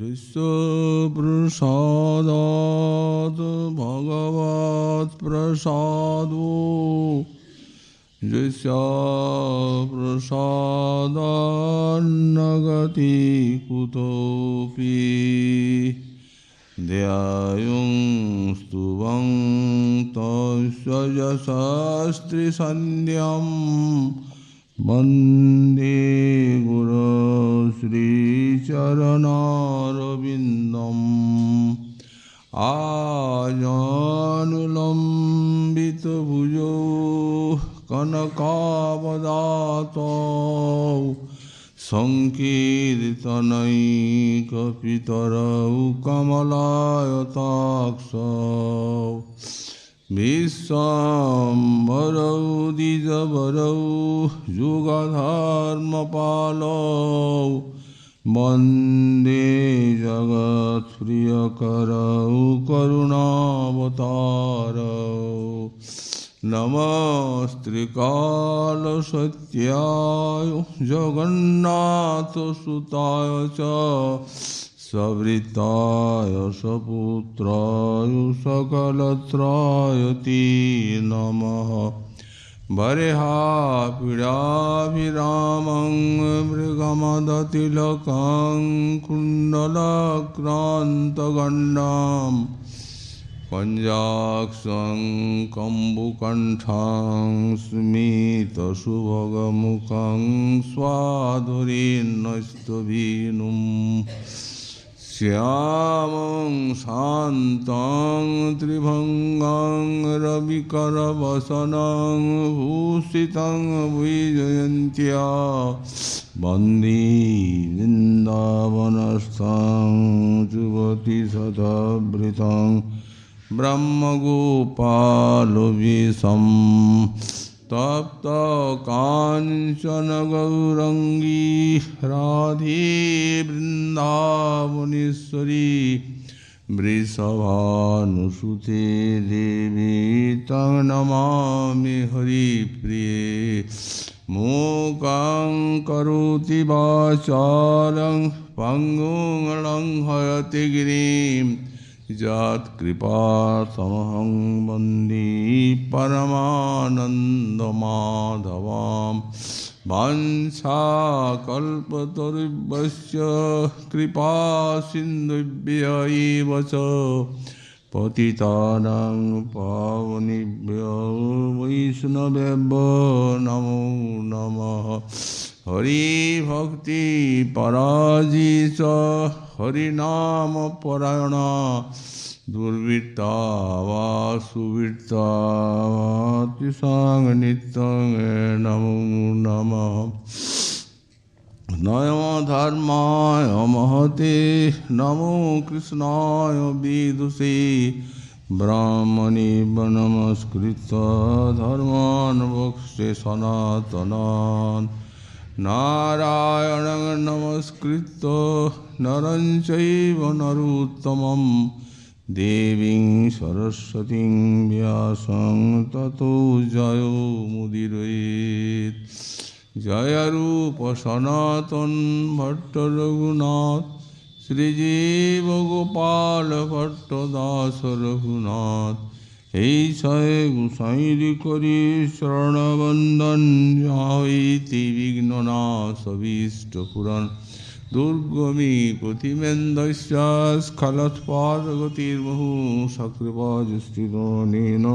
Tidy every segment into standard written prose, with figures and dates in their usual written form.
यस्य प्रसादात् भगवत् प्रसादो यस्य प्रसादान्न गति कुतोऽपि ध्यायुं स्तुवं तस्य यशस्त्रिसन्ध्यं वन्दे गुरो श्रीचरणारविन्दम् आजानुलम्बितभुजौ कनकावदातौ सङ्कीर्तनैकपितरौ कमलायताक्षौ विश्वाम्बरौ द्विजवरौ युगधर्मपालौ वन्दे जगत्प्रियकरौ करुणावतारौ नमस्त्रिकालसत्याय जगन्नाथसुताय च सवृताय सपुत्राय सकलत्रायते नमः बर्हापीडाभिरामं मृगमदतिलकं कुण्डलक्रान्तगण्डां पञ्चाक्षं कम्बुकण्ठं स्मितसुभगमुखं स्वाधुरीन्नस्तभीनुं श्यामं शान्तं त्रिभङ्गं रविकरवसनं भूषितं विजयन्त्या वन्दे वृन्दावनस्थं युवतिशतवृतं ब्रह्मगोपालवेशं तप्तकाञ्चन गौरङ्गी राधे वृन्दावनेश्वरी वृषभानुसुते देवी तं नमामि हरिप्रिये मूकं करोति वाचालं पङ्गुं लङ्घयति गिरिं यत्कृपातमहं वन्दे परमानन्दमाधवां वाञ्छाकल्पतरुभ्यश्च कृपासिन्धुभ्य एव च पतितानां पावनेभ्यो वैष्णवेभ्यो नमो नमः हरिभक्ति पराजित हरिनामपरायणा दुर्वृत्ता वा सुवृत्ता वातिसां नित्यं नमो नमः नमो धर्माय महते नमो कृष्णाय विदुषे ब्राह्मणे नमस्कृत्य धर्मान् वक्ष्ये सनातनान् नारायणं नमस्कृत्य नरं चैव नरोत्तमं देवीं सरस्वतीं व्यासं ततो जयो मुदीरयेत् जय रूप सनातन भट्ट रघुनाथ श्रीजीव गोपाल भट्ट दास रघुनाथ এই ছয় গোসাইরি করি শরণবন্দন যাইতি বিঘ্ননাশ পুরাণ দুর্গমী প্রতিমেন্দস্য স্খলৎপাদগতির্মহু সকৃপাজুষ্টিদনেন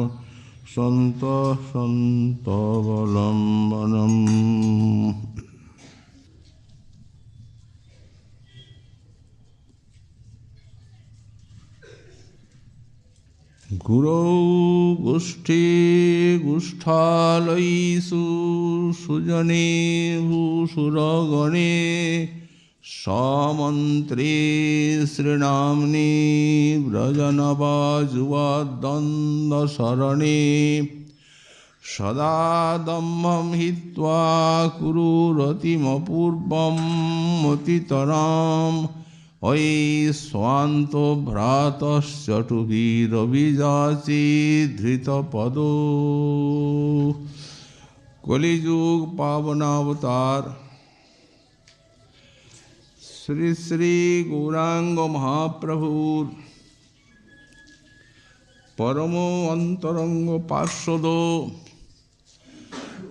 সন্ত সন্তবলম্বনম गुरौ गोष्ठी गोष्ठालयीषु सुजने भूसुरगणे समन्त्रे श्रीनाम्नि व्रजनवाजुवाद्वन्द्वशरणे सदा दम्भं हित्वा कुरुरतिमपूर्वं मतितराम् अयि स्वान्तो भ्रातश्चटुभिरभिजाचि धृतपदो कलिजुग पावनावतार শ্রী শ্রী গৌরাঙ্গ মহাপ্রভুর পরম অন্তরঙ্গ পার্শ্বদ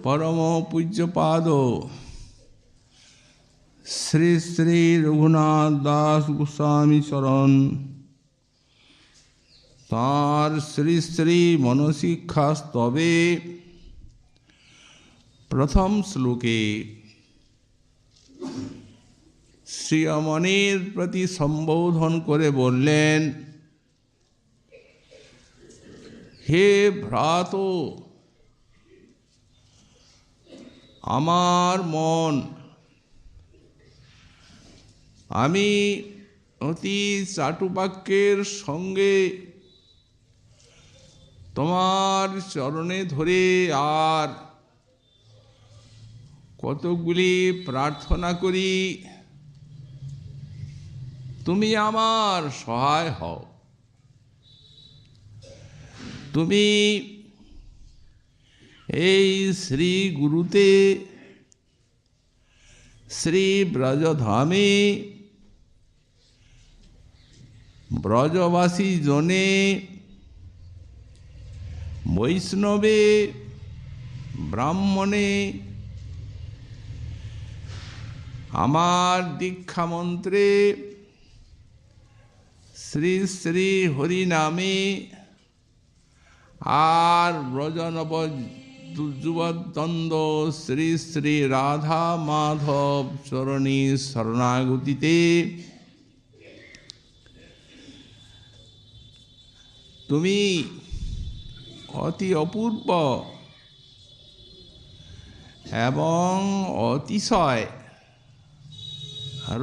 পরম পূজ্যপাদ শ্রী শ্রী রঘুনাথ দাস গোস্বামী চরণ তাঁর শ্রী শ্রী মনশিক্ষা স্তবে প্রথম শ্লোকে শ্রীয়মণির প্রতি সম্বোধন করে বললেন, হে ভ্রাত, আমার মন, আমি অতি চাটুবাক্যের সঙ্গে তোমার চরণে ধরে আর কতগুলি প্রার্থনা করি, তুমি আমার সহায় হও। তুমি এই শ্রী গুরুতে, শ্রী ব্রজধামে ব্রজবাসী জনে, বৈষ্ণবে, ব্রাহ্মণে আমার দীক্ষা মন্ত্রে শ্রী শ্রী হরি নামে আর ব্রজনব যুবদ্বন্দ্ব শ্রী শ্রী রাধা মাধব চরণী শরণাগতিতে তুমি অতি অপূর্ব এবং অতিশয়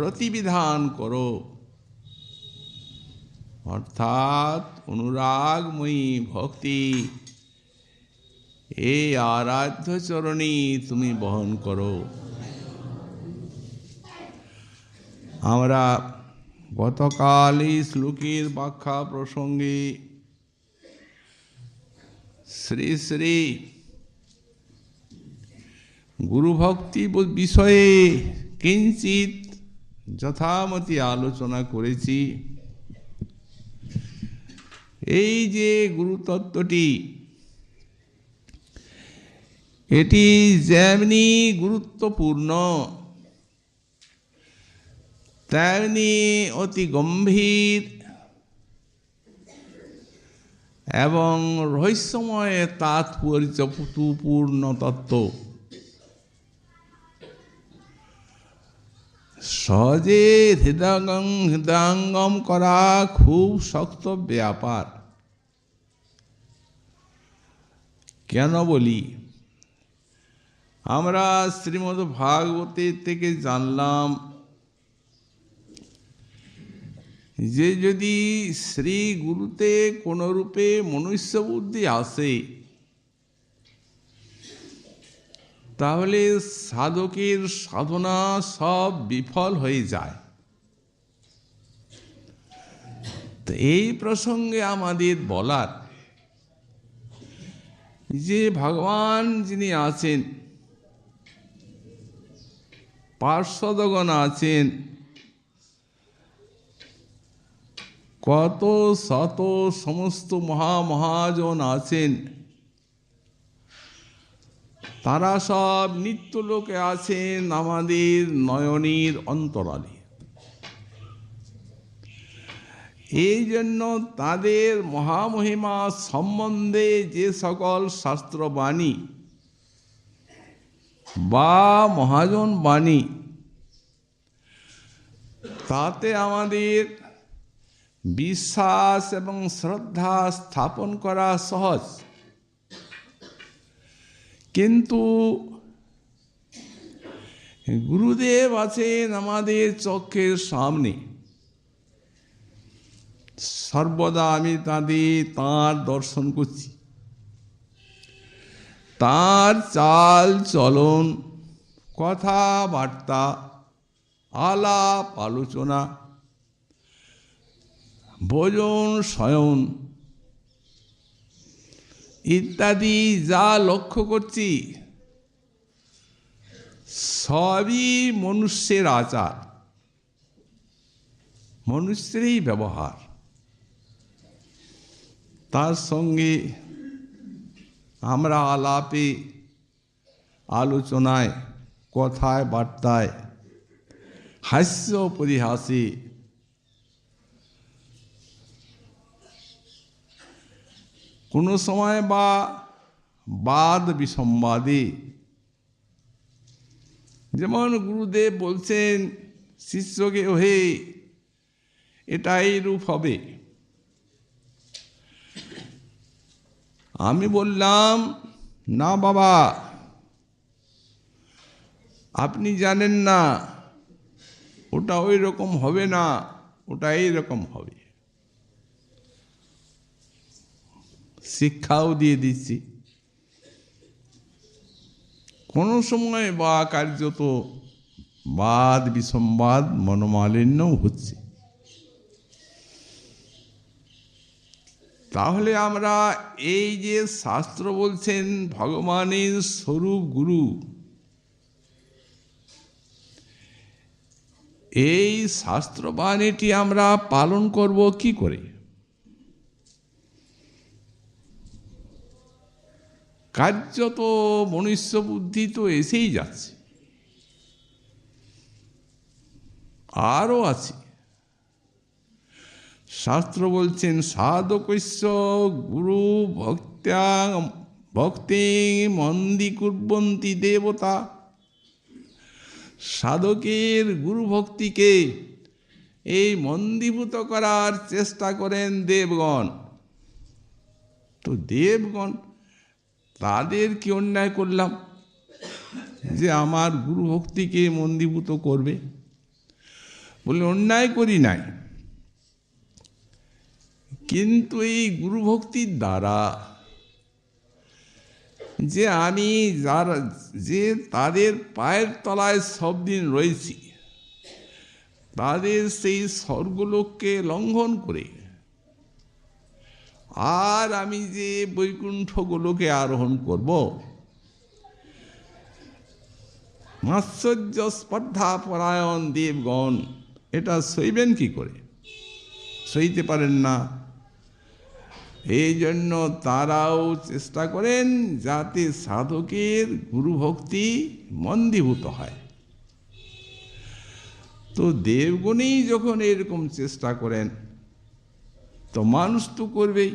রতিবিধান করো, অর্থাৎ অনুরাগময়ী ভক্তি এই আরাধ্য চরণী তুমি বহন করো। আমরা গতকাল এই শ্লোকের ব্যাখ্যা প্রসঙ্গে শ্রী শ্রী গুরুভক্তি বিষয়ে কিঞ্চিত যথামতি আলোচনা করেছি। এই যে গুরুতত্ত্বটি, এটি যেমনি গুরুত্বপূর্ণ তেমনি অতি গম্ভীর এবং রহস্যময় তাৎপর্যপূর্ণ তত্ত্ব। সহজে হৃদয়ঙ্গম করা খুব শক্ত ব্যাপার। কেন বলি? আমরা শ্রীমদ্ ভাগবতের থেকে জানলাম যে যদি শ্রী গুরুতে কোনো রূপে মনুষ্য বুদ্ধি আসে, তাহলে সাধকের সাধনা সব বিফল হয়ে যায়। তো এই প্রসঙ্গে আমাদের বলার যে ভগবান যিনি আছেন, পার্শ্বদগণ আছেন, কত শত সমস্ত মহাজন আছেন, তারা সব নিত্যলোকে আছেন আমাদের নয়নের অন্তরালে। এই জন্য তাদের মহামহিমা সম্বন্ধে যে সকল শাস্ত্রবাণী বা মহাজন বাণী, তাতে আমাদের বিশ্বাস এবং শ্রদ্ধা স্থাপন করা সহজ। কিন্তু গুরুদেব আছেন আমাদের চোখের সামনে, সর্বদা আমি তাঁর দর্শন করছি। তাঁর চাল চলন, কথাবার্তা, আলাপ আলোচনা, ভোজন শয়ন ইত্যাদি যা লক্ষ্য করছি, সবই মনুষ্যের আচার। মনুষ্যেরই ব্যবহার, তার সঙ্গে আমরা আলাপে আলোচনায় কথায় বার্তায় হাস্য পরিহাসে কোনো সময় বা বাদ বিসম্বাদে, যেমন গুরুদেব বলছেন শিষ্যকে, ওহে এটাই রূপ হবে, আমি বললাম না বাবা, আপনি জানেন না, ওটা ওই রকম হবে না, ওটা এই রকম হবে। শিক্ষাও দিয়ে দিচ্ছি। কোনো সময় বা কার্যত বাদ বিসম্বাদ মনোমালিন্যও হচ্ছে। তাহলে আমরা এই যে শাস্ত্র বলছেন ভগবানের স্বরূপ গুরু, এই শাস্ত্রবাণীটি আমরা পালন করব কি করে? কার্যত মনুষ্য বুদ্ধি তো এসেই যাচ্ছে, আরও আছে। শাস্ত্র বলছেন সাধকস্য গুরু ভক্তি মন্দি কুর্বন্তি দেবতা, সাধকের গুরু ভক্তিকে এই মন্দীভূত করার চেষ্টা করেন দেবগণ। তো দেবগণ, তাদের কি অন্যায় করলাম যে আমার গুরু ভক্তিকে মন্দীভূত করবে? বলে অন্যায় করি নাই, কিন্তু এই গুরু ভক্তির দ্বারা যে আমি যে তাদের পায়ের তলায় সব দিন রয়েছি, তাদের সেই স্বর্গলোককে লঙ্ঘন করে আর আমি যে বৈকুণ্ঠ গোলকে আরোহণ করব, মাৎসর্য স্পর্ধা পরায়ণ দেবগণ এটা সইবেন কি করে? সইতে পারেন না। এই জন্য তারাও চেষ্টা করেন যাতে সাধকের গুরু ভক্তি মন্দীভূত হয়। তো দেবগণই যখন এরকম চেষ্টা করেন, তো মানুষ তো করবেই।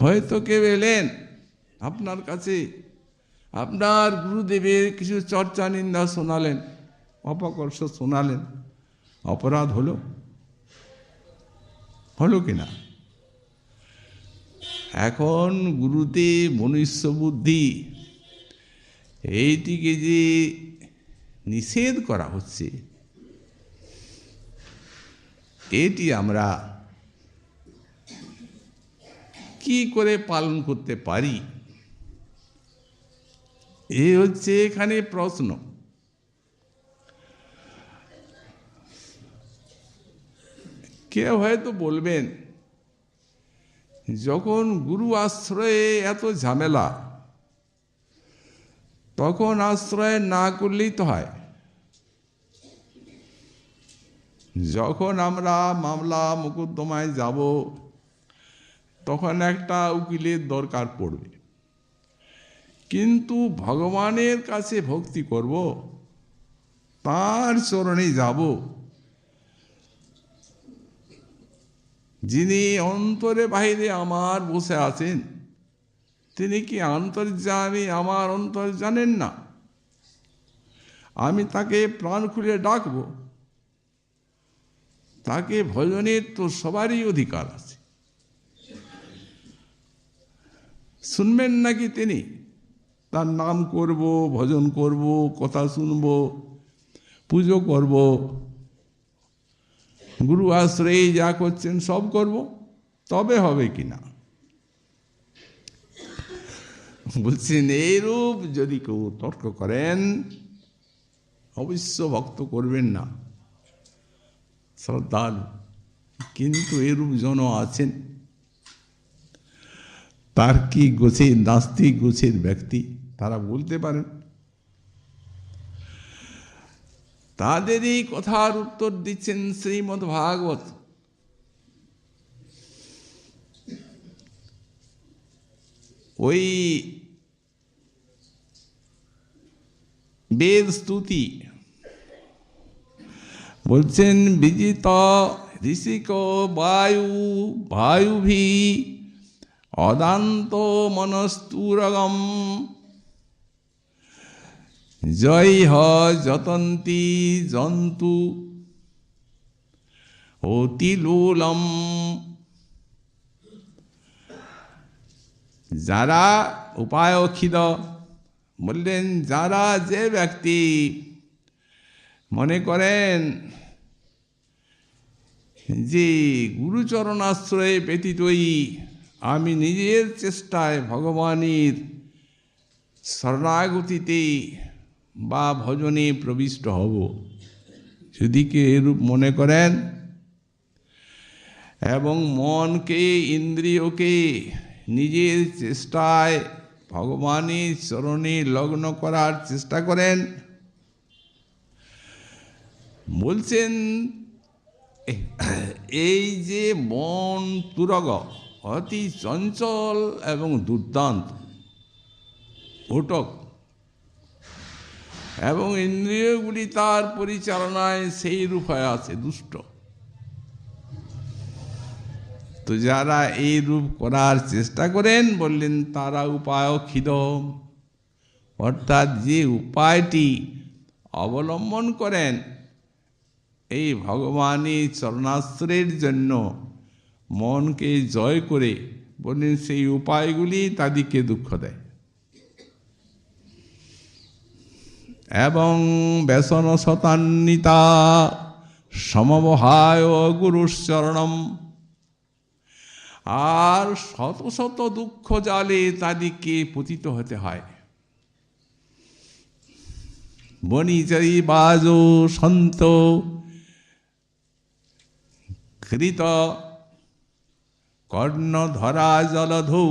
হয়তো কেউ এলেন আপনার কাছে, আপনার গুরুদেবের কিছু চর্চা নিন্দা শোনালেন, অপকর্ষ শোনালেন, অপরাধ হলো কিনা? এখন গুরুদেব মনুষ্য বুদ্ধি এইটিকে যে নিষেধ করা হচ্ছে, এটি আমরা কি করে পালন করতে পারি? এই হচ্ছে এখানে প্রশ্ন। কেউ হয়তো বলবেন, যখন গুরু আশ্রয়ে এত ঝামেলা, তখন আশ্রয় না করলেই তো হয়। যখন আমরা মামলা মোকদ্দমায় যাব, তখন একটা উকিলের দরকার পড়বে, কিন্তু ভগবানের কাছে ভক্তি করব, তার চরণে যাব, যিনি অন্তরে বাহিরে আমার বসে আছেন, তিনি কি অন্তর্যামী আমার অন্তর জানেন না? আমি তাকে প্রাণ খুলে ডাকব, তাকে ভজনের তো সবারই অধিকার আছে। শুনবেন নাকি তিনি? তার নাম করব, ভজন করব, কথা শুনব, পুজো করব, গুরু আশ্রয়ে যা করছেন সব করব, তবে হবে কিনা? বলছেন এইরূপ যদি কেউ তর্ক করেন, অবশ্য ভক্ত করবেন না, শ্রদ্ধালু। কিন্তু এরূপ জন আছেন, তার কি গোছের নাস্তিক গোছের ব্যক্তি, তারা বলতে পারেন। তাদেরই কথার উত্তর দিচ্ছেন শ্রীমদ্ ভাগবত। ওই বেদ স্তুতি বলছেন, বিজিত ঋষিক বায়ু বায়ুভি অদান্ত মনস্তুরগম জয় হ যতন্তি জন্তু অতিলোলম। যারা উপায়খিদ বললেন, যারা যে ব্যক্তি মনে করেন যে গুরুচরণাশ্রয়ে ব্যতীতই আমি নিজের চেষ্টায় ভগবানের শরণাগতিতে বা ভজনে প্রবিষ্ট হব, যদি কে এরূপ মনে করেন এবং মনকে ইন্দ্রিয়কে নিজের চেষ্টায় ভগবানের চরণে লগ্ন করার চেষ্টা করেন, বলছেন এই যে মন তুরগ অতি চঞ্চল এবং দুর্দান্ত ঘটক এবং ইন্দ্রিয়গুলি তার পরিচালনায় সেই রূপ হয়ে আছে দুষ্ট, তো যারা এই রূপ করার চেষ্টা করেন বললেন তারা উপায়খিদ, অর্থাৎ যে উপায়টি অবলম্বন করেন এই ভগবানের চরণাশ্রয়ের জন্য মনকে জয় করে, বললেন সেই উপায়গুলি তাদেরকে দুঃখ দেয়। এবং ব্যসন শতান্বিতা সমবহায় গুরুশ্চরণম, আর শত শত দুঃখ জালে তাদেরকে পতিত হতে হয়। বনিচারী বাজ সন্ত কৃত কর্ণ ধরা জলধৌ,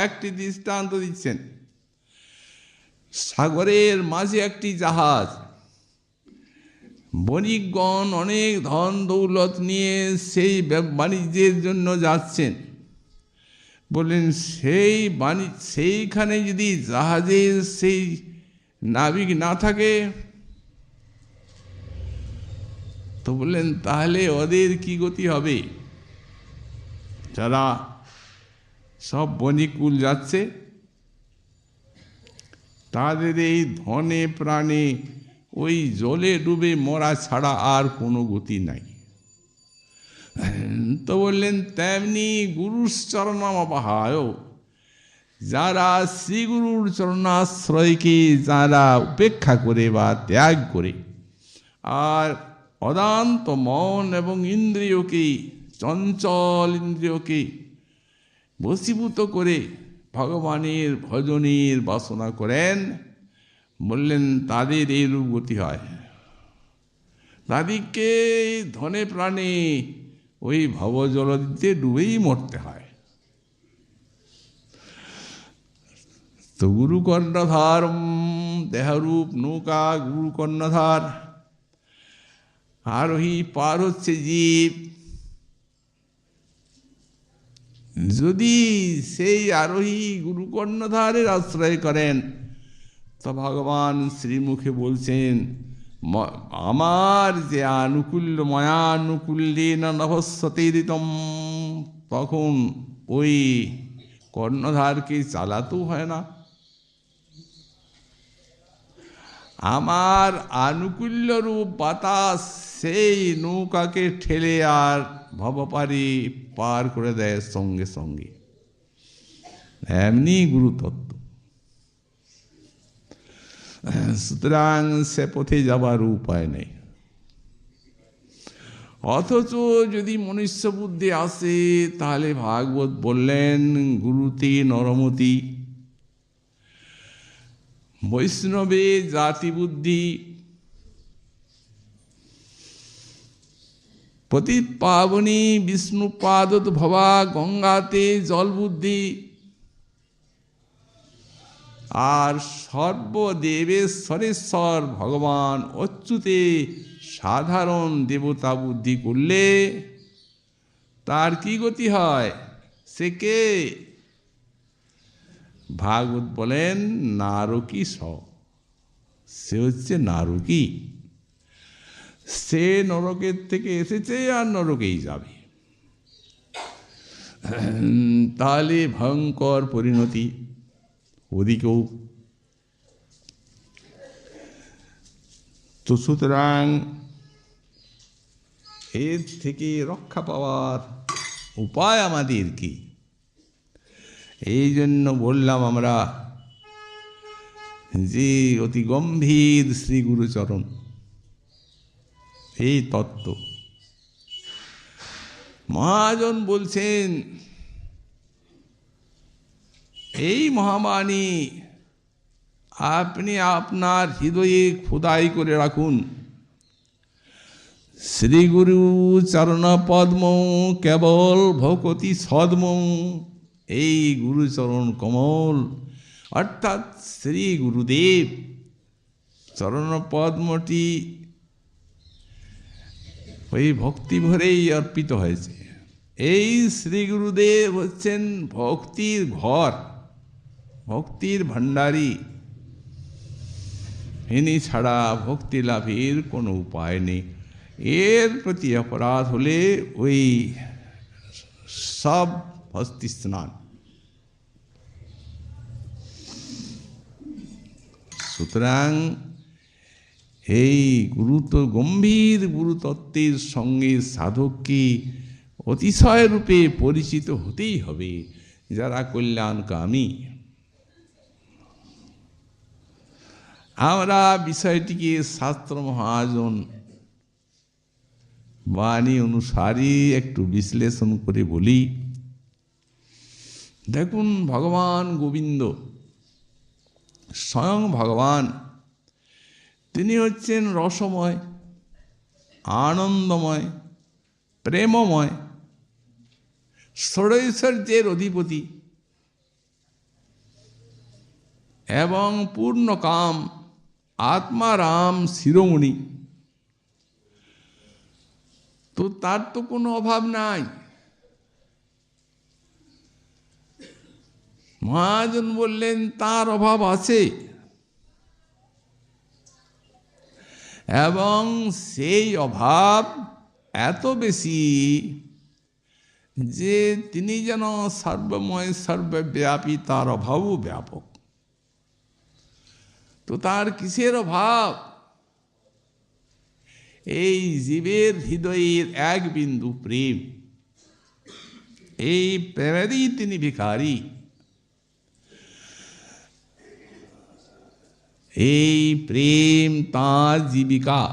একটি দৃষ্টান্ত দিচ্ছেন। সাগরের মাঝে একটি জাহাজ, বণিকগণ অনেক ধন দৌলত নিয়ে সেই বাণিজ্যের জন্য যাচ্ছেন। বললেন সেইখানে যদি জাহাজের সেই নাবিক না থাকে তো বললেন তাহলে ওদের কি গতি হবে? যারা সব বণিকুল যাচ্ছে তাদের এই ধনে প্রাণে ওই জলে ডুবে মরা ছাড়া আর কোনো গতি নাই। তো বললেন তেমনি গুরুর চরণামপাহায়, যারা শ্রীগুরুর চরণাশ্রয়কে যারা উপেক্ষা করে বা ত্যাগ করে আর অদান্ত মন এবং ইন্দ্রিয়কে, চঞ্চল ইন্দ্রিয়কে বশীভূত করে ভগবানের ভজনের বাসনা করেন, বললেন তাদের এই রূপ গতি হয়। তাদেরকে ধনে প্রাণে ওই ভবজলদিতে ডুবেই মরতে হয়। তো গুরু কর্ণধার দেহরূপ নৌকা, গুরু কর্ণধার, আরোহী পার হচ্ছে জীব। যদি সেই আরোহী গুরু কর্ণধারের আশ্রয় করেন তো ভগবান শ্রীমুখে বলছেন, আমার যে আনুকূল্য ময়ানুকূল্যে না নভস্যতেরিতম, তখন ওই কর্ণধারকে চালাতেও হয় না। আমার আনুকূল্য রূপ বাতাস সেই নৌকাকে ঠেলে আর ভবপারি পার করে দেয় সঙ্গে সঙ্গে। এমনি গুরুতত্ত্ব। সুতরাং সে পথে যাবার উপায় নেই। অথচ যদি মনুষ্য বুদ্ধি আসে তাহলে ভাগবত বললেন গুরুতে নরমতি, বৈষ্ণবে জাতি বুদ্ধি, পতি পাবনী বিষ্ণু পাদত ভবা, গঙ্গাতে জল বুদ্ধি। আর সর্বদেবেশ্বরেশ্বর ভগবান অচ্যুতে সাধারণ দেবতা বুদ্ধি করলে তার কি গতি হয়? সে কে? ভাগবত বলেন নারকী সে হচ্ছে নারকী। সে নরকের থেকে এসেছে আর নরকেই যাবে। তাহলে ভয়ঙ্কর পরিণতি ওদিকেও। তো সুতরাং এর থেকে রক্ষা পাওয়ার উপায় আমাদের কি? এই জন্য বললাম আমরা যে অতি গম্ভীর শ্রী গুরুচরণ এই তত্ত্ব। মহাজন বলছেন এই মহাবাণী আপনি আপনার হৃদয়ে খোদাই করে রাখুন। শ্রী গুরু চরণ পদ্ম কেবল ভকতি সদ্ম। এই গুরুচরণ কমল অর্থাৎ শ্রী গুরুদেব চরণ পদ্মটি ওই ভক্তি ভরেই অর্পিত হয়েছে। এই শ্রী গুরুদেব হচ্ছেন ভক্তির ঘর, ভক্তির ভাণ্ডারী। ইনি ছাড়া ভক্তি লাভের কোনো উপায় নেই। এর প্রতি অপরাধ হলে ওই সব হস্তি স্নান। সুতরাং এই গম্ভীর গুরুতত্ত্বের সঙ্গে সাধককে অতিশয় রূপে পরিচিত হতেই হবে যারা কল্যাণকামী। আমরা বিষয়টিকে শাস্ত্র মহাজন বাণী অনুসারে একটু বিশ্লেষণ করে বলি। দেখুন, ভগবান গোবিন্দ স্বয়ং ভগবান, তিনি হচ্ছেন রসময়, আনন্দময়, প্রেমময়, ষড়ৈশ্বর্যের অধিপতি এবং পূর্ণকাম আত্মারাম শিরোমণি। তো তার তো কোনো অভাব নাই। মহাজন বললেন তার অভাব আছে, এবং সেই অভাব এত বেশি যে তিনি যেন সর্বময় সর্বব্যাপী, তার অভাবও ব্যাপক। তো তার কিসের অভাব? এই জীবের হৃদয়ের এক বিন্দু প্রেম, এই প্রেমেরই তিনি ভিখারি। এই প্রেম তাঁর জীবিকা।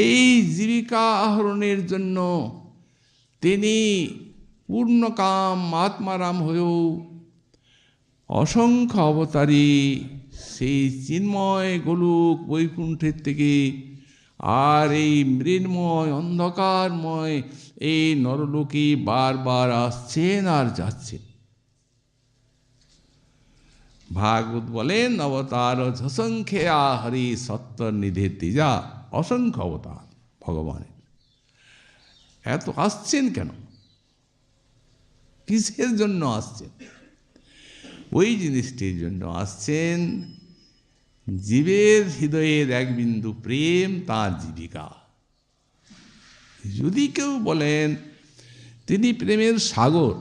এই জীবিকা আহরণের জন্য তিনি পূর্ণকাম আত্মারাম হয়েও অসংখ্য অবতারী সেই চিন্ময় গোলক বৈকুণ্ঠের থেকে আর এই মৃন্ময় অন্ধকারময় এই নরলোকে বারবার আসছেন আর যাচ্ছেন। ভাগবত বলেন অবতার ঝসংখ্যে হরি সত্য নিধে তেজা। অসংখ্য অবতার ভগবানের। এত আসছেন কেন? কিসের জন্য আসছেন? ওই জিনিসটির জন্য আসছেন, জীবের হৃদয়ের এক বিন্দু প্রেম তাঁর জীবিকা। যদি কেউ বলেন তিনি প্রেমের সাগর,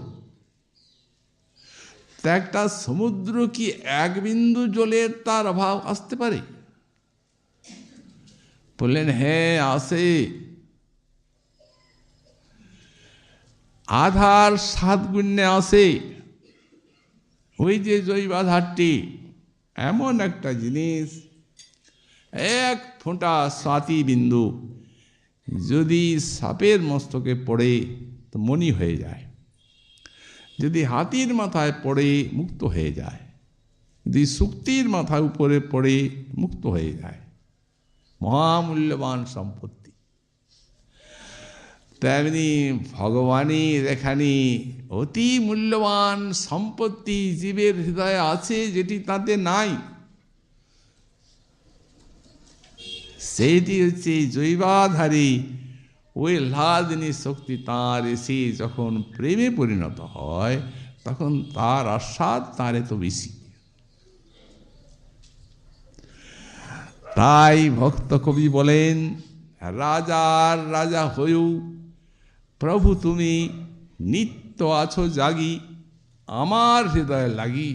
তা একটা সমুদ্র কি এক বিন্দু জলের তার অভাব আসতে পারে? বললেন হ্যাঁ আসে। আধার 7 গুণে আসে। ওই যে জৈবাধারটি এমন একটা জিনিস, এক ফোঁটা স্বাতি বিন্দু যদি সাপের মস্তকে পড়ে তো মণি হয়ে যায়, যদি হাতির মাথায় পড়ে মুক্ত হয়ে যায়, যদি শুক্তির মাথার উপরে পড়ে মুক্ত হয়ে যায়। মহামূল্যবান সম্পত্তি। তেমনি ভগবানের এখানে অতি মূল্যবান সম্পত্তি জীবের হৃদয়ে আছে, যেটি তাতে নাই। সেইটি হচ্ছে জৈবাধারী ওই লাদিনী শক্তি তাঁর এসে যখন প্রেমে পরিণত হয়, তখন তার আস্বাদ তার এত বেশি। তাই ভক্ত কবি বলেন, রাজার রাজা হয়েও প্রভু তুমি নিত্য আছো জাগি, আমার হৃদয়ে লাগি।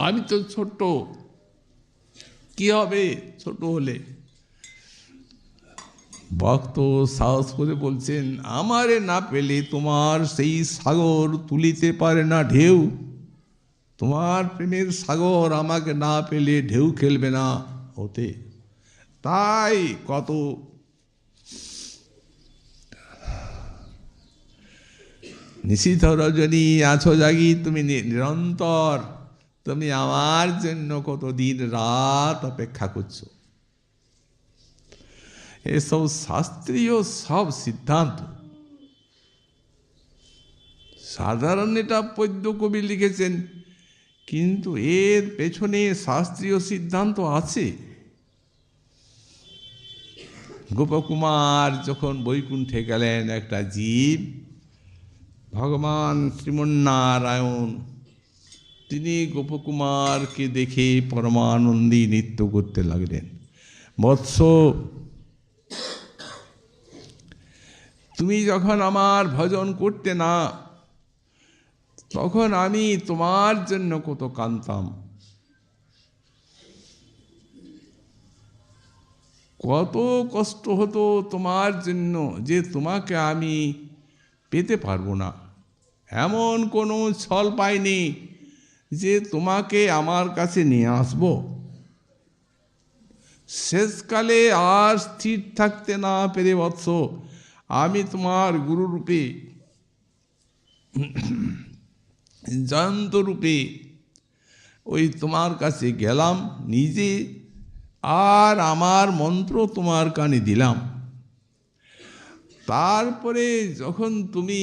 আমি তো ছোট্ট, কি হবে ছোট হলে? ভক্ত সাহস করে বলছেন, আমারে না পেলে তোমার সেই সাগর তুলিতে পারে না ঢেউ। তোমার প্রেমের সাগর আমাকে না পেলে ঢেউ খেলবে না হতে। তাই কত নিশীথ রজনী আছো জাগি, তুমি নিরন্তর, তুমি আমার জন্য কত দিন রাত অপেক্ষা করছো। এসব শাস্ত্রীয় সব সিদ্ধান্ত, সাধারণ এটা পদ্য কবি লিখেছেন, কিন্তু এর পেছনে শাস্ত্রীয় সিদ্ধান্ত আছে। গোপকুমার যখন বৈকুণ্ঠে গেলেন, একটা জীব ভগবান শ্রীমন্নারায়ণ তিনি গোপকুমারকে দেখে পরমানন্দী নৃত্য করতে লাগলেন। বৎস, তুমি যখন আমার ভজন করতে না, তখন আমি তোমার জন্য কত কাঁদতাম, কত কষ্ট হতো তোমার জন্য, যে তোমাকে আমি পেতে পারবো না। এমন কোনো ছল পাইনি যে তোমাকে আমার কাছে নিয়ে আসব। শেষকালে আর স্থির থাকতে না পেরে বৎস, আমি তোমার গুরুরূপে, জয়ন্তরূপে ওই তোমার কাছে গেলাম নিজে, আর আমার মন্ত্র তোমার কানে দিলাম। তারপরে যখন তুমি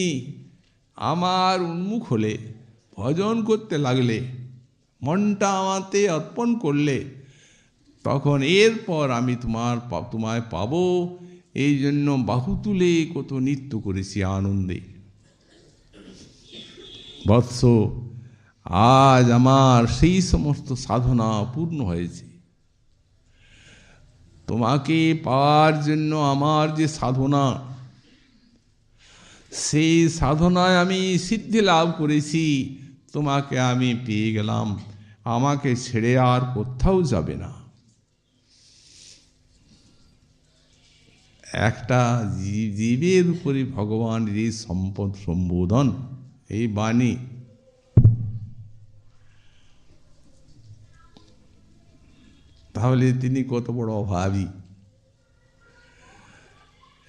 আমার উন্মুখ হলে, ভজন করতে লাগলে, মনটা আমাতে অর্পণ করলে, তখন এরপর আমি তোমায় পাবো। এই জন্য বাহু তুলে কত নৃত্য করেছি আনন্দে। বৎস, আজ আমার সেই সমস্ত সাধনা পূর্ণ হয়েছে। তোমাকে পাওয়ার জন্য আমার যে সাধনা, সেই সাধনায় আমি সিদ্ধি লাভ করেছি। তোমাকে আমি পেয়ে গেলাম, আমাকে ছেড়ে আর কোথাও যাবে না। একটা জীবের উপরে ভগবানের এই সম্বোধন, এই বাণী, তাহলে তিনি কত বড় অভাবী,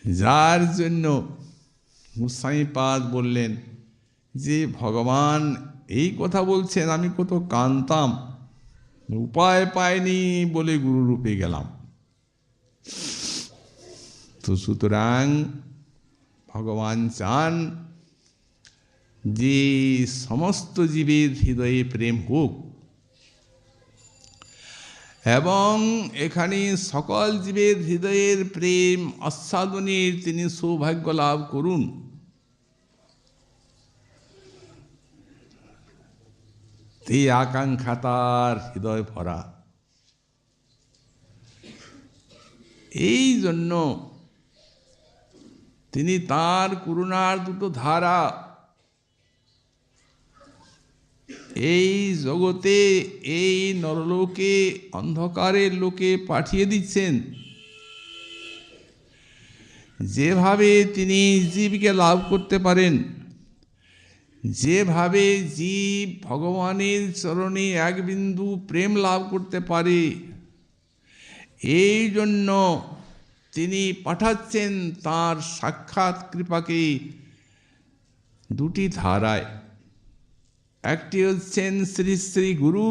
যার জন্য গোসাইপাদ বললেন যে ভগবান এই কথা বলছেন, আমি কত কাঁদতাম, উপায় পাইনি বলে গুরুরূপে গেলাম। তো সুতরাং ভগবান চান যে সমস্ত জীবের হৃদয়ে প্রেম হোক, এবং এখানে সকল জীবের হৃদয়ের প্রেম আস্বাদনের তিনি সৌভাগ্য লাভ করুন। এই আকাঙ্ক্ষা তার হৃদয় ভরা। এই জন্য তিনি তার করুণার দুটো ধারা এই জগতে, এই নরলোকে, অন্ধকারের লোকে পাঠিয়ে দিচ্ছেন। যেভাবে তিনি জীবকে লাভ করতে পারেন, যেভাবে জীব ভগবানের চরণে এক বিন্দু প্রেম লাভ করতে পারে, এই জন্য তিনি পাঠাচ্ছেন তাঁর সাক্ষাৎ কৃপাকে দুটি ধারায়। একটি হচ্ছেন শ্রী শ্রী গুরু,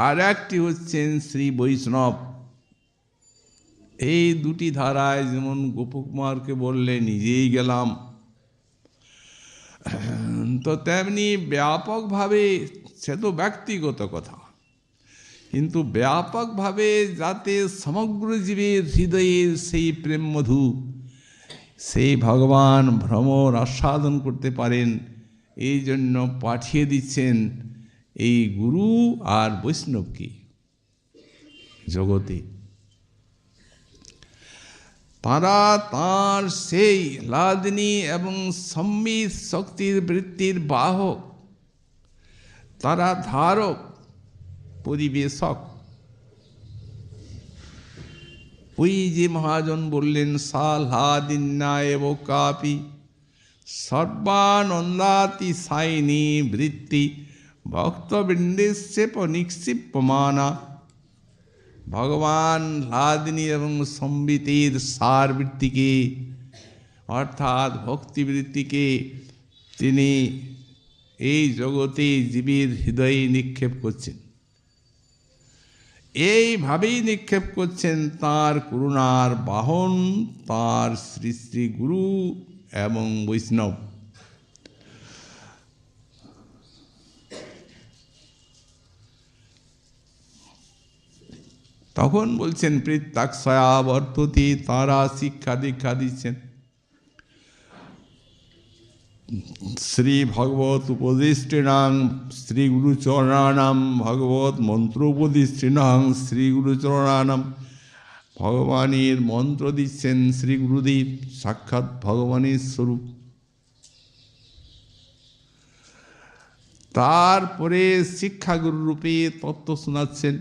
আর একটি হচ্ছেন শ্রী বৈষ্ণব। এই দুটি ধারায় যেমন গোপকুমারকে বললে নিজেই গেলাম, তো তেমনি ব্যাপকভাবে, সে তো ব্যক্তিগত কথা, কিন্তু ব্যাপকভাবে যাতে সমগ্র জীবের হৃদয়ের সেই প্রেম মধু, সেই ভগবান ভ্রমর আস্বাদন করতে পারেন, এই জন্য পাঠিয়ে দিচ্ছেন এই গুরু আর বৈষ্ণবকে জগতে। তারা তাঁর সেই লাদিনী এবং সম্মিত শক্তির বৃত্তির বাহক, তারা ধারক, পরিবেশক। ওই যে মহাজন বললেন সালাদিন্না এব কাপি সর্বানন্দাতি সাইনি বৃত্তি ভক্তবৃন্দেশ্চেপ নিক্ষিপ্যমানা। ভগবান লাদিনী এবং সম্বিতের সার বৃত্তিকে, অর্থাৎ ভক্তিবৃত্তিকে তিনি এই জগতে জীবের হৃদয়ে নিক্ষেপ করছেন। এইভাবেই নিক্ষেপ করছেন তাঁর করুণার বাহন, তাঁর শ্রী শ্রী গুরু এবং বৈষ্ণব। তখন বলছেন প্রীত্যাক্ষয়া বর্ততি, তাঁরা শিক্ষা দীক্ষা দিচ্ছেন। শ্রী ভগবত উপদিষ্টৃণাং শ্রী গুরুচরণানাম, ভগবত মন্ত্র উপদিষ্টৃণাং শ্রী গুরুচরণানাম। ভগবানের মন্ত্র দিচ্ছেন শ্রী গুরুদেব, সাক্ষাৎ ভগবানের স্বরূপ। তারপরে শিক্ষাগুরু রূপে তত্ত্ব শোনাচ্ছেন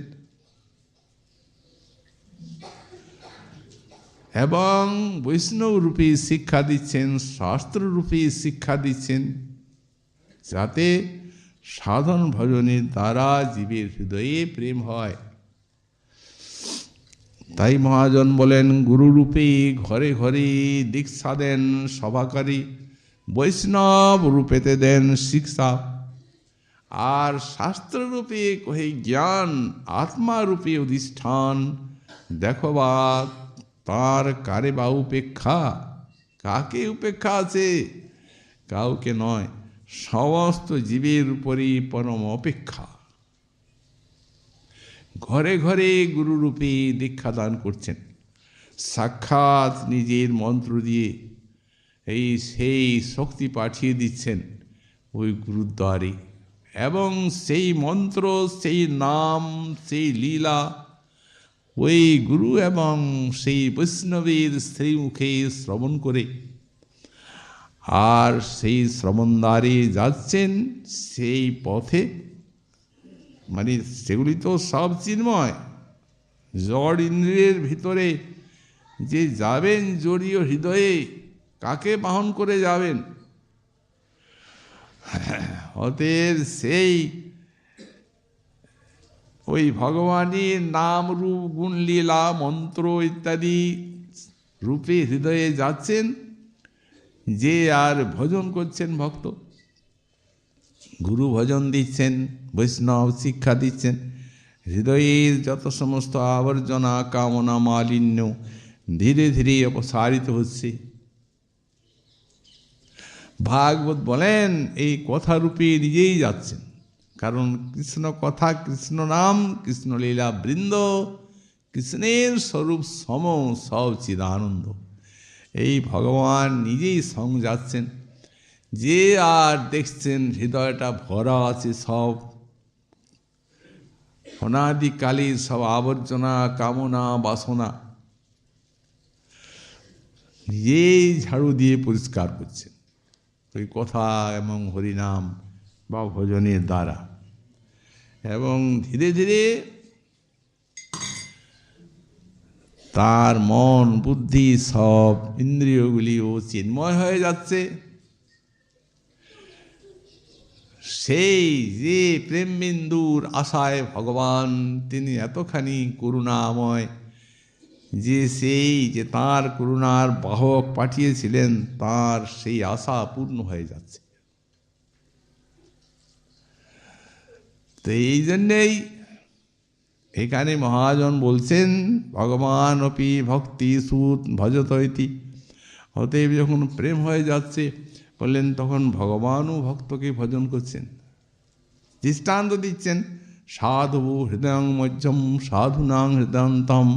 এবং বৈষ্ণব রূপে শিক্ষা দিচ্ছেন, শাস্ত্র রূপে শিক্ষা দিচ্ছেন, যাতে সাধন ভজনের দ্বারা জীবের হৃদয়ে প্রেম হয়। তাই মহাজন বলেন, গুরুরূপে ঘরে ঘরে দীক্ষা দেন সভাকারী, বৈষ্ণব রূপেতে দেন শিক্ষা। আর শাস্ত্ররূপে কহে জ্ঞান, আত্মারূপে অধিষ্ঠান। দেখো বা তার কারে বা উপেক্ষা, কাকে উপেক্ষা আছে? কাউকে নয়, সমস্ত জীবের উপরই পরম অপেক্ষা। ঘরে ঘরে গুরুরূপে দীক্ষা দান করছেন, সাক্ষাৎ নিজের মন্ত্র দিয়ে সেই শক্তি পাঠিয়ে দিচ্ছেন ওই গুরুদ্বারে। এবং সেই মন্ত্র, সেই নাম, সেই লীলা ওই গুরু এবং সেই বৈষ্ণবের শ্রীমুখে শ্রবণ করে, আর সেই শ্রবণদ্বারে যাচ্ছেন সেই পথে, মানে সেগুলি তো সব চিন্ময়। জড় ইন্দ্রিয়ের ভিতরে যে যাবেন জড়ীয় হৃদয়ে, কাকে বাহন করে যাবেন? অতএব সেই ওই ভগবানের নাম, রূপ, গুণ, লীলা, মন্ত্র ইত্যাদি রূপে হৃদয়ে যাচ্ছেন যে, আর ভজন করছেন ভক্ত। গুরু ভজন দিচ্ছেন, বৈষ্ণব শিক্ষা দিচ্ছেন। হৃদয়ের যত সমস্ত আবর্জনা, কামনা, মালিন্য ধীরে ধীরে অপসারিত হচ্ছে। ভাগবত বলেন এই কথারূপে নিজেই যাচ্ছেন, কারণ কৃষ্ণ কথা, কৃষ্ণ নাম, কৃষ্ণ লীলা বৃন্দ, কৃষ্ণের স্বরূপ সম সব চিদানন্দ। এই ভগবান নিজেই সঙ্গ যাচ্ছেন, যে আর দেখছেন হৃদয়টা ভরা আছে সব অনাদিকালের সব আবর্জনা, কামনা, বাসনা, নিজেই ঝাড়ু দিয়ে পরিষ্কার করছেন ওই কথা এবং হরিনাম বা ভজনের দ্বারা। এবং ধীরে ধীরে তার মন, বুদ্ধি, সব ইন্দ্রিয়গুলিও চিন্ময় হয়ে যাচ্ছে। সেই যে প্রেমবিন্দুর আশায় ভগবান তিনি এতখানি করুণাময়, যে সেই যে তাঁর করুণার বাহক পাঠিয়েছিলেন, তার সেই আশা পূর্ণ হয়ে যাচ্ছে। তো এই জন্যেই এখানে মহাজন বলছেন ভগবান অপি ভক্তি সুত ভজতৈতি, অতএব যখন প্রেম হয়ে যাচ্ছে বললেন তখন ভগবানও ভক্তকে ভজন করছেন। দৃষ্টান্ত দিচ্ছেন, সাধু হৃদয়ং মজ্জম সাধুনাং হৃদয়ন্তম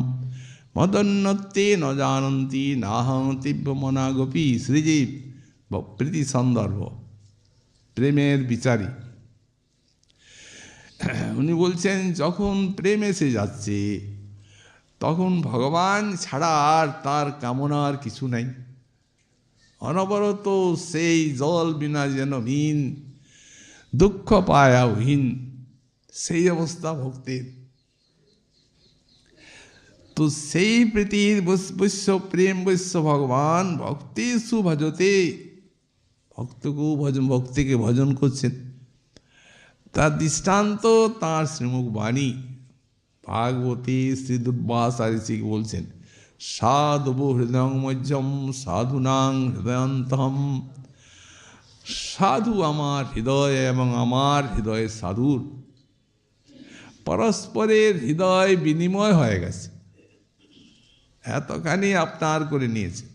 মদন্নত্তে ন জানন্তি নাহং তিব্যমনা গোপী। শ্রীজীব প্রীতি সন্দর্ভ, প্রেমের বিচারী। উনি বলছেন যখন প্রেম এসে যাচ্ছে তখন ভগবান ছাড়া আর তার কামনার কিছু নাই। অনবরত সেই জল বিনা যেন হীন, দুঃখ পায়াহীন, সেই অবস্থা ভক্তের। তো সেই প্রীতির বৈশ্য প্রেম বৈশ্য ভগবান ভক্তি সুভজতে, ভক্তিকে ভজন করছেন। তার দৃষ্টান্ত তাঁর শ্রীমুখ বাণী। ভাগবতী শ্রী দুর্বাসা ঋষিকে বলছেন, সাধু হৃদয়ং মজ্জম সাধুনাং হৃদয়ন্তম। সাধু আমার হৃদয় এবং আমার হৃদয়ে সাধুর পরস্পরের হৃদয় বিনিময় হয়ে গেছে, এতখানি আপনার করে নিয়েছে।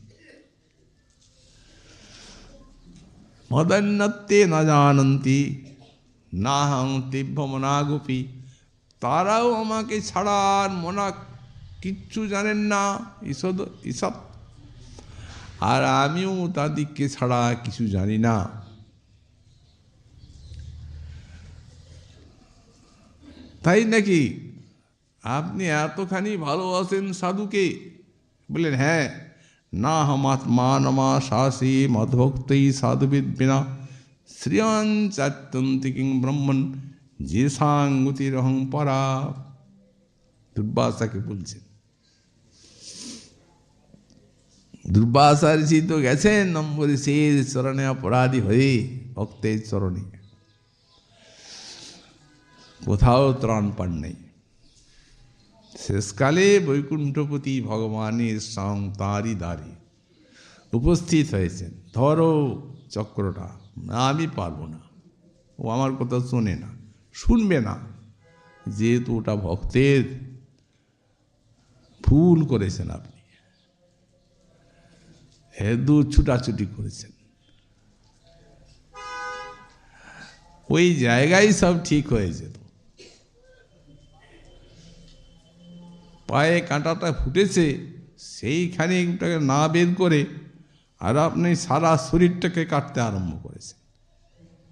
মদন্নত্তে ন জানন্তি নাহং তিব্যমনা গোপী। তারাও আমাকে ছাড়ার মনা কিচ্ছু জানেন না ঈষৎ, আর আমিও তাদেরকে ছাড়া কিছু জানি না। তাই নাকি আপনি এতখানি ভালোবাসেন সাধুকে? বললেন হ্যাঁ। না হমাত্মা নমা শাসি মদভক্তই সাধুবিদ বিনা শ্রিয়ান চাত্যন্তি কিং ব্রহ্মণ যে সাঙ্গতিরহং পরা। দুর্বাসাকে বলছেন। দুর্বাসা ঋষি তো গেছেন অম্বরীশের চরণে অপরাধী হয়ে, ভক্তের চরণে কোথাও ত্রাণ পান নাই। শেষকালে বৈকুণ্ঠপতি ভগবানের সং তাঁরই দ্বারে উপস্থিত হয়েছেন। ধরো চক্রটা, আমি পারবো না, ও আমার কথা শোনে না, শুনবে না, যেহেতু ওটা ভক্তের। ভুল করেছেন আপনি, হেদু ছুটাছুটি করেছেন, ওই জায়গায় সব ঠিক হয়ে যেত। পায়ে কাঁটাটা ফুটেছে, সেইখানে ওটাকে না বের করে আর আপনি সারা শরীরটাকে কাটতে আরম্ভ করেছেন।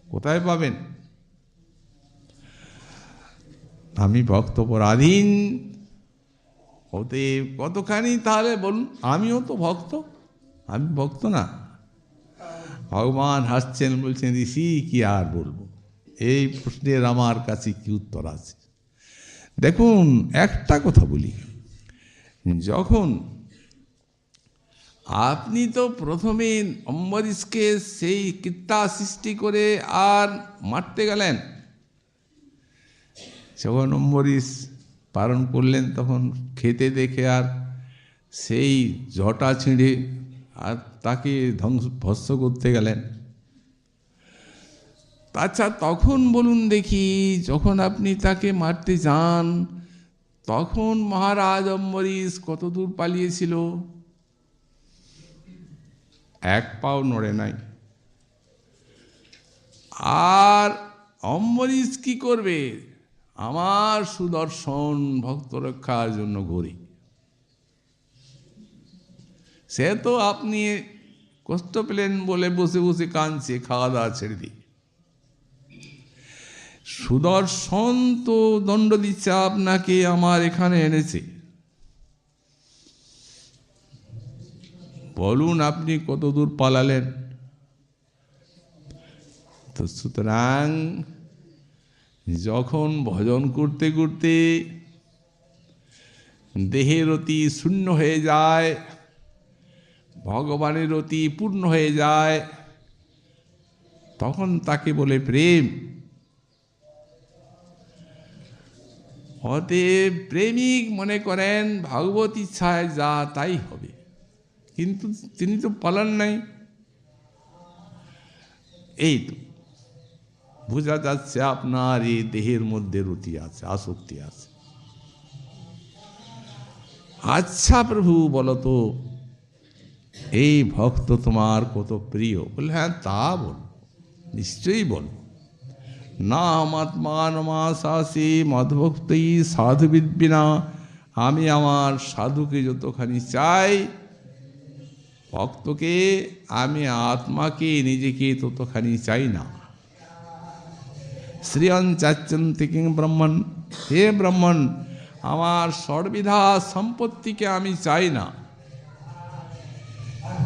কোথায় পাবেন? আমি ভক্ত পরাধীন হতে কতখানি তাহলে বলুন? আমিও তো ভক্ত, আমি ভক্ত না? ভগবান হাসছেন, বলছেন ঋষি কি আর বলবো, এই প্রশ্নের আমার কাছে কি উত্তর আছে? দেখুন একটা কথা বলি, যখন আপনি তো প্রথমে অম্বরীশকে সেই কীর্তা সৃষ্টি করে আর মারতে গেলেন, যখন অম্বরীশ পালন করলেন তখন খেতে দেখে আর সেই জটা ছিঁড়ে আর তাকে ভস্ম করতে গেলেন। আচ্ছা তখন বলুন দেখি, যখন আপনি তাকে মারতে যান তখন মহারাজ অম্বরীশ কত দূর পালিয়েছিল? এক পাও নড়ে নাই। আর অম্বরীশ কি করবে? আমার সুদর্শন ভক্ত রক্ষার জন্য ঘুরি। সে তো আপনি কষ্ট পেলেন বলে বসে বসে কাঁদছে, খাওয়া দাওয়া ছেড়ে দিয়ে। সুদর্শন তো দণ্ড দিচ্ছে আপনাকে, আমার এখানে এনেছে। বলুন আপনি কত দূর পালালেন? তো সুতরাং যখন ভজন করতে করতে দেহের অতি শূন্য হয়ে যায়, ভগবানের অতি পূর্ণ হয়ে যায়, তখন তাকে বলে প্রেম। অতএব প্রেমিক মনে করেন ভগবত ইচ্ছায় যা তাই হবে, কিন্তু তিনি তো পালন নাই। এই তো বোঝা যাচ্ছে আপনার এই দেহের মধ্যে রতি আছে, আসক্তি আছে। আচ্ছা প্রভু বলো তো, এই ভক্ত তোমার কত প্রিয়? বললে হ্যাঁ তা বল, নিশ্চয়ই বল। না মাত্মানমাশাসি মদ্ভক্তি সাধুবিদ্বিনা, আমি আমার সাধুকে যতখানি চাই, ভক্তকে, আমি আত্মাকে নিজেকে ততখানি চাই না। শ্রিয়ং চাচ্যন্তি কিং ব্রহ্মণ, হে ব্রহ্মণ, আমার সর্ববিধা সম্পত্তিকে আমি চাই না।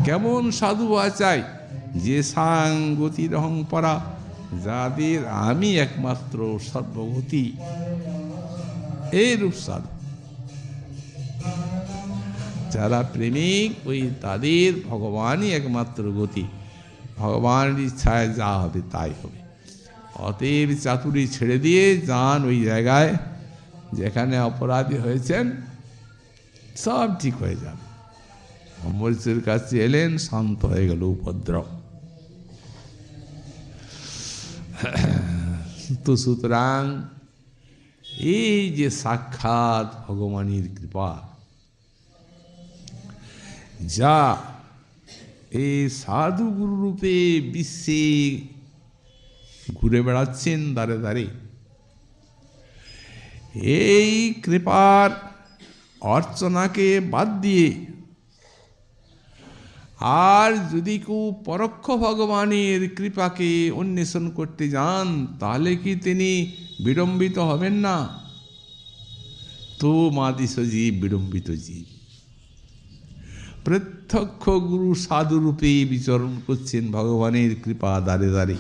কেমন সাধু চাই? যে সাং গতিরহং পরা, যাদের আমি একমাত্র সর্বগতি, এই রূপ সাধু। যারা প্রেমিক, ওই তাদের ভগবানই একমাত্র গতি, ভগবানের ইচ্ছায় যা হবে তাই হবে। অতএব চাতুরি ছেড়ে দিয়ে যান ওই জায়গায় যেখানে অপরাধী হয়েছেন, সব ঠিক হয়ে যাবে। অমৃতের কাছে এলেন, শান্ত হয়ে গেল উপদ্রব। তো সুতরাং এই যে সাক্ষাৎ ভগবানের কৃপা, যা এই সাধু গুরু রূপে বিশ্বে ঘুরে বেড়াচ্ছেন দ্বারে দ্বারে, এই কৃপার অর্চনাকে বাদ দিয়ে আর যদি কেউ পরোক্ষ ভগবানের কৃপাকে অন্বেষণ করতে যান, তাহলে কি তিনি বিড়ম্বিত হবেন না? তো মাদিস জীব বিড়ম্বিত জীব, প্রত্যক্ষ গুরু সাধু রূপে বিচরণ করছেন ভগবানের কৃপা দ্বারে দ্বারে।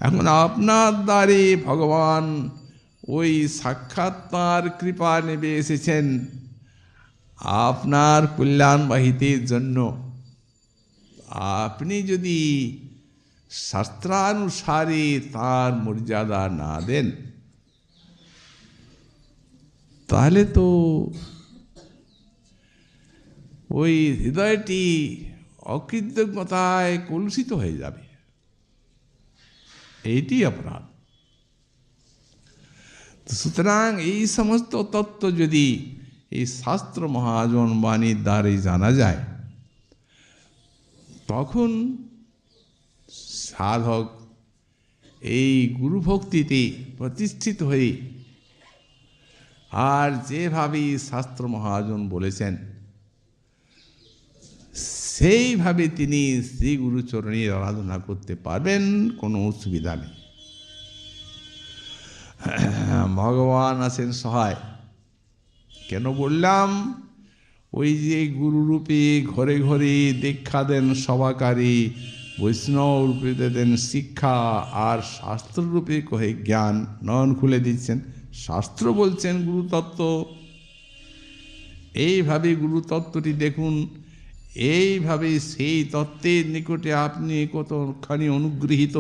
এখন আপনার দ্বারে ভগবান ওই সাক্ষাৎ তাঁর কৃপা নেবে এসেছেন আপনার কল্যাণবাহিতের জন্য। আপনি যদি শাস্ত্রানুসারে তার মর্যাদা না দেন, তাহলে তো ওই হৃদয়টি অকৃতজ্ঞতায় কলুষিত হয়ে যাবে। এইটি অপরাধ। সুতরাং এই সমস্ত তত্ত্ব যদি এই শাস্ত্র মহাজন বাণীর দ্বারে জানা যায়, তখন সাধক এই গুরুভক্তিতে প্রতিষ্ঠিত হয়ে আর যেভাবে শাস্ত্র মহাজন বলেছেন সেইভাবে তিনি শ্রী গুরুচরণের আরাধনা করতে পারবেন, কোনো অসুবিধা নেই। ভগবান আছেন সহায়। কেন বললাম? ওই যে গুরুরূপে ঘরে ঘরে দীক্ষা দেন সবাকারী, বৈষ্ণব রূপে দেন শিক্ষা, আর শাস্ত্ররূপে কহে জ্ঞান, নয়ন খুলে দিচ্ছেন। শাস্ত্র বলছেন গুরুতত্ত্ব, এইভাবে গুরুতত্ত্বটি দেখুন। এইভাবে সেই তত্ত্বের নিকটে আপনি কতখানি অনুগৃহীত,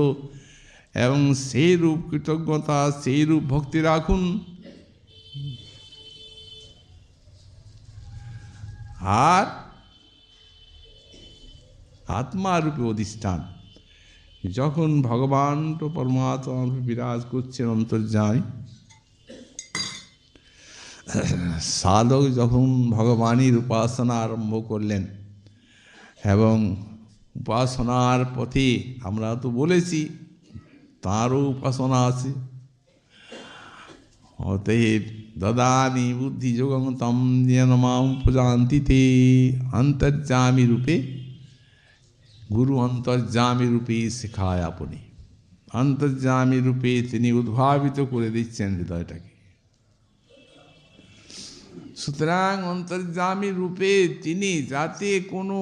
এবং সেই রূপ কৃতজ্ঞতা, সেই রূপ ভক্তি রাখুন। আর আত্মারূপে অধিষ্ঠান, যখন ভগবান তো পরমাত্মা বিরাজ করছেন অন্তর্যামী, সাধক যখন ভগবানের উপাসনা আরম্ভ করলেন, এবং উপাসনার পথে আমরা তো বলেছি তাঁরও উপাসনা আছে। অতএব দদামি বুদ্ধি যোগং তম যেন মাম প্রজান্তি তে, অন্তর্যামী রূপে গুরু অন্তর্যামী রূপে শেখায় আপনি। অন্তর্যামী রূপে তিনি উদ্ভাবিত করে দিচ্ছেন হৃদয়টাকে। সুতরাং অন্তর্যামী রূপে তিনি, যাতে কোনো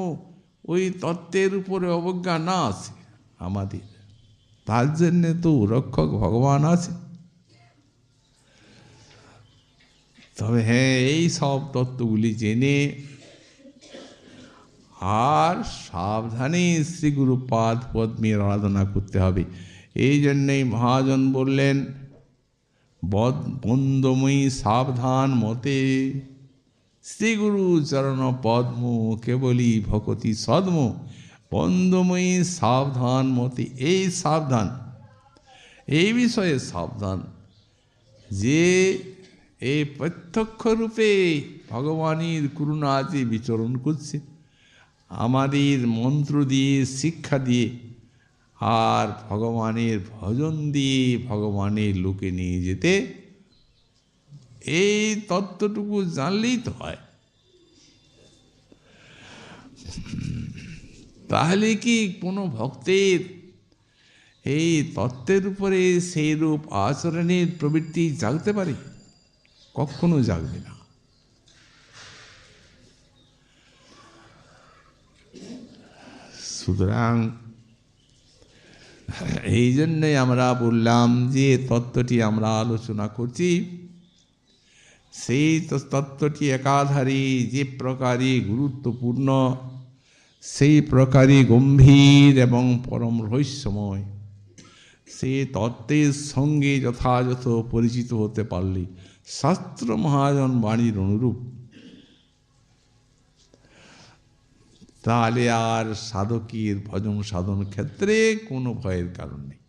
ওই তত্ত্বের উপরে অবজ্ঞা না আসে আমাদের, তার জন্যে তো রক্ষক ভগবান আছে। তবে হ্যাঁ, এই সব তত্ত্বগুলি জেনে আর সাবধানে শ্রী গুরুপাদ পদ্মের আরাধনা করতে হবে। এই জন্যেই মহাজন বললেন, বন্দময়ী সাবধান মতে, শ্রী গুরু চরণ পদ্ম কেবলি ভকতি সদ্ম। বন্দময়ী সাবধান মতে, এই সাবধান, এই বিষয়ে সাবধান যে এই প্রত্যক্ষ রূপে ভগবানের করুণাতে বিচরণ করছে, আমাদের মন্ত্র দিয়ে, শিক্ষা দিয়ে, আর ভগবানের ভজন দিয়ে ভগবানের লোকে নিয়ে যেতে, এই তত্ত্বটুকু জানলেই তো হয়। তাহলে কি কোনো ভক্তের এই তত্ত্বের উপরে সেই রূপ আচরণের প্রবৃত্তি জাগতে পারে? কখনো জাগবে না। সুতরাং এই জন্যই আমরা বললাম যে তত্ত্বটি আমরা আলোচনা করছি, সেই তত্ত্বটি একাধারে যে প্রকারে গুরুত্বপূর্ণ, সেই প্রকারে গম্ভীর এবং পরম রহস্যময়, সেই তত্ত্বের সঙ্গে যথাযথ পরিচিত হতে পারলে শাস্ত্র মহাজন বাণীর অনুরূপ, তাহলে আর সাধকের ভজন সাধন ক্ষেত্রে কোনো ভয়ের কারণ নেই।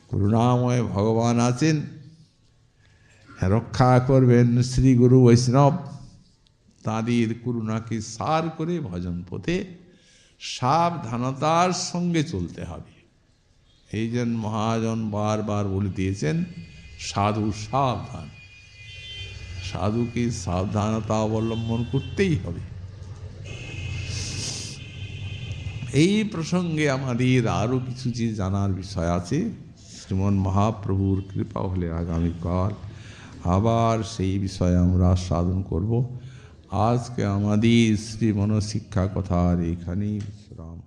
করুণাময় ভগবান আছেন, রক্ষা করবেন শ্রী গুরু বৈষ্ণব, তাঁদের করুণাকে সার করে ভজন পথে সাবধানতার সঙ্গে চলতে হবে। এই জন্য মহাজন বারবার বলে দিয়েছেন, সাধু সাবধান। সাধুকে সাবধানতা অবলম্বন করতেই হবে। এই প্রসঙ্গে আমাদের আরও কিছু যে জানার বিষয় আছে, শ্রীমন মহাপ্রভুর কৃপা হলে আগামীকাল আবার সেই বিষয়ে আমরা সাধন করব। আজকে আমাদের শ্রী মনশিক্ষা কথার এখানেই বিশ্রাম।